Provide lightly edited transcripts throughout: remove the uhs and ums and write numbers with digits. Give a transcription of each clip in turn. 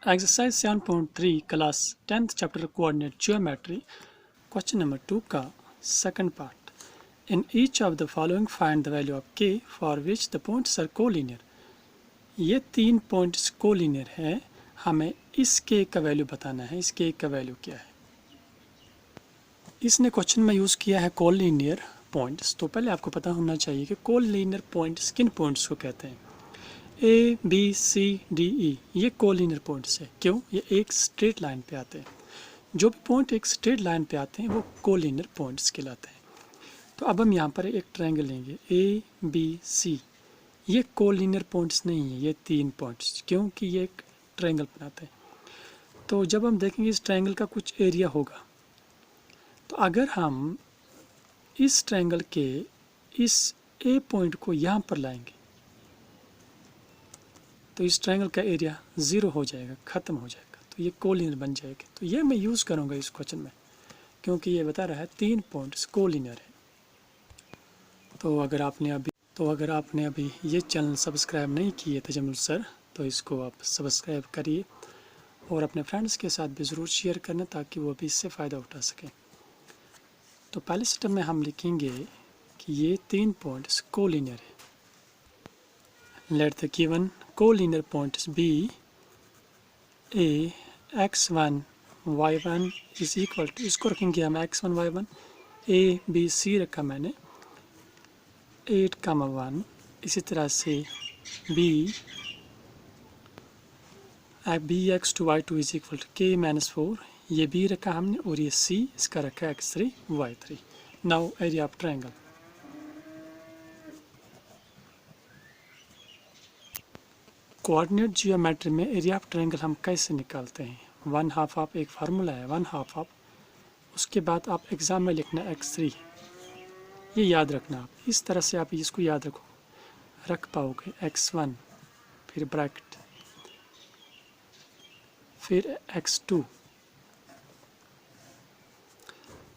Exercise 7.3 class 10th chapter coordinate geometry question number 2 का second part. In each of the following find the value of k for which the points are collinear. ये तीन points collinear है, हमें इस k का value बताना है. इस k का वैल्यू क्या है. इसने क्वेश्चन में यूज़ किया है कोलिनियर पॉइंट्स. तो पहले आपको पता होना चाहिए कि कोलिनियर पॉइंट्स किन पॉइंट्स को कहते हैं. A B C D E ये कोलिनियर पॉइंट्स है. क्यों? ये एक स्ट्रेट लाइन पे आते हैं. जो भी पॉइंट एक स्ट्रेट लाइन पे आते हैं वो कोलिनियर पॉइंट्स कहलाते हैं. तो अब हम यहाँ पर एक ट्रायंगल लेंगे ए बी सी. ये कोलिनियर पॉइंट्स नहीं है, ये तीन पॉइंट्स, क्योंकि ये एक ट्रायंगल बनाते हैं. तो जब हम देखेंगे इस ट्रायंगल का कुछ एरिया होगा, तो अगर हम इस ट्रायंगल के इस ए पॉइंट को यहाँ पर लाएंगे तो इस ट्रायंगल का एरिया 0 हो जाएगा, ख़त्म हो जाएगा. तो ये कोलिनियर बन जाएगी. तो ये मैं यूज़ करूँगा इस क्वेश्चन में, क्योंकि ये बता रहा है तीन पॉइंट्स कोलिनियर है. तो अगर आपने अभी ये चैनल सब्सक्राइब नहीं किए थे जमील सर, तो इसको आप सब्सक्राइब करिए और अपने फ्रेंड्स के साथ भी ज़रूर शेयर करना ताकि वो भी इससे फ़ायदा उठा सकें. तो पहले स्टेप में हम लिखेंगे कि ये तीन पॉइंट्स कोलिनियर है. Let the given collinear points be a x1 y1 is equal to, इसको रखेंगे हम x1 y1. a b c रखा मैंने 8, 1. इसी तरह से b x2 y2 is equal to k minus 4. ये b रखा हमने और ये c इसका रखा x3 y3. Now area of triangle. Coordinate geometry में एरिया ऑफ ट्रायंगल हम कैसे निकालते हैं. 1/2 ऑफ एक फार्मूला है, 1/2 ऑफ. उसके बाद आप एग्ज़ाम में लिखना x3. ये याद रखना. आप इस तरह से आप इसको याद रख पाओगे. x1 फिर ब्रैकेट फिर x2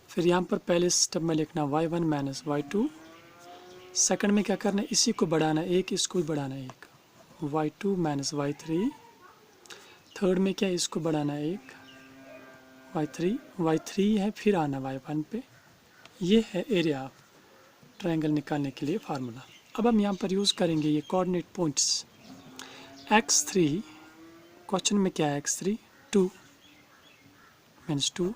फिर यहाँ पर पहले स्टेप में लिखना y1 माइनस y2. सेकंड में क्या करना है, इसी को बढ़ाना एक, इसको भी बढ़ाना एक, y2 माइनस y3. थर्ड में क्या, इसको बढ़ाना एक, y3 है, फिर आना y1 पे. ये है एरिया ऑफ ट्रायंगल निकालने के लिए फार्मूला. अब हम यहाँ पर यूज़ करेंगे ये कोऑर्डिनेट पॉइंट्स. x3 क्वेश्चन में क्या है, x3 2 means 2.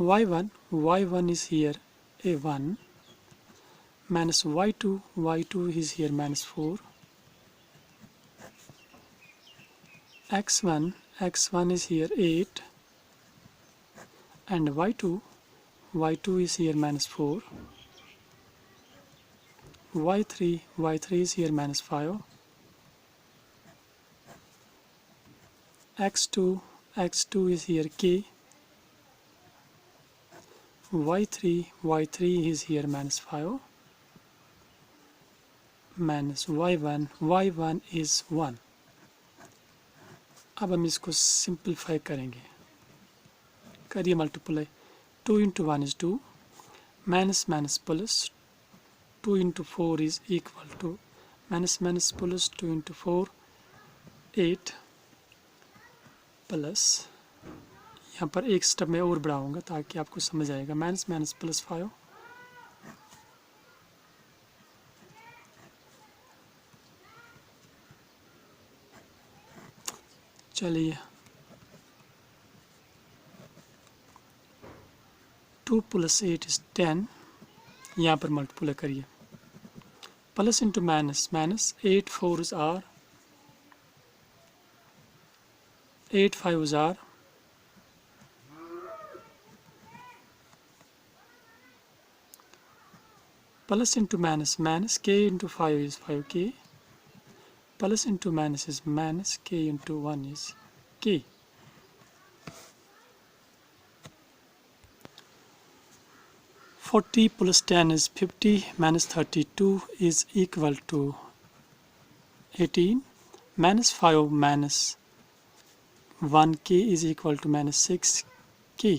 y1 is here a1 minus y2 is here minus 4. x1 is here 8 and y2 is here minus 4. y3 is here minus 5. x2 is here k. y3 is here minus 5 minus y1 is 1. अब हम इसको simplify करेंगे. करिए multiply. 2 into 1 is 2 minus plus 2 into 4 is equal to minus plus 2 into 4 8 plus यहाँ पर एक step में और बढ़ाऊंगा ताकि आपको समझ आएगा. माइनस प्लस 5 चलिए 2 प्लस 8 इज 10. यहाँ पर मल्टीप्लाई करिए. Plus into minus 8 4 is r 8 5 is r. Plus into minus k into 5 is 5k. Plus into minus is minus, k into 1 is k. (40 plus 10 is 50 minus 32 is equal to 18. Minus 5 minus 1k is equal to minus 6k.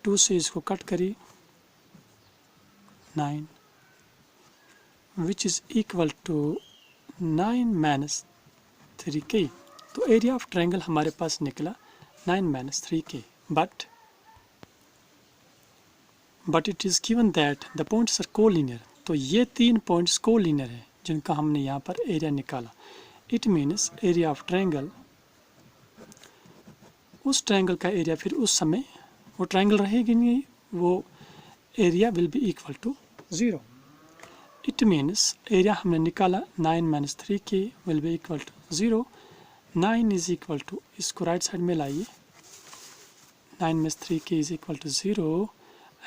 2 से इसको cut करिए 9, which is equal to 9 minus 3k. तो area of triangle हमारे पास निकला 9 - 3k, but it is given that the points are collinear. तो ये 3 points collinear हैं जिनका हमने यहाँ पर एरिया निकाला। It means area of triangle, उस ट्रायंगल का एरिया फिर उस समय वो ट्रायंगल रहेगी नहीं, वो area will be equal to 0। It means area हमने निकाला 9 - 3k will be equal to 0। 9 is equal to, इसको राइट साइड में लाइए, 9 - 3k is equal to 0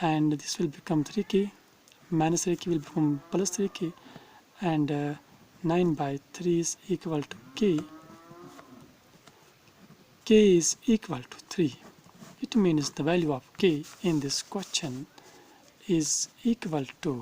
and this will become 3k, minus 3k will become plus 3k, and 9/3 is equal to k. K is equal to 3. It means the value of k in this question is equal to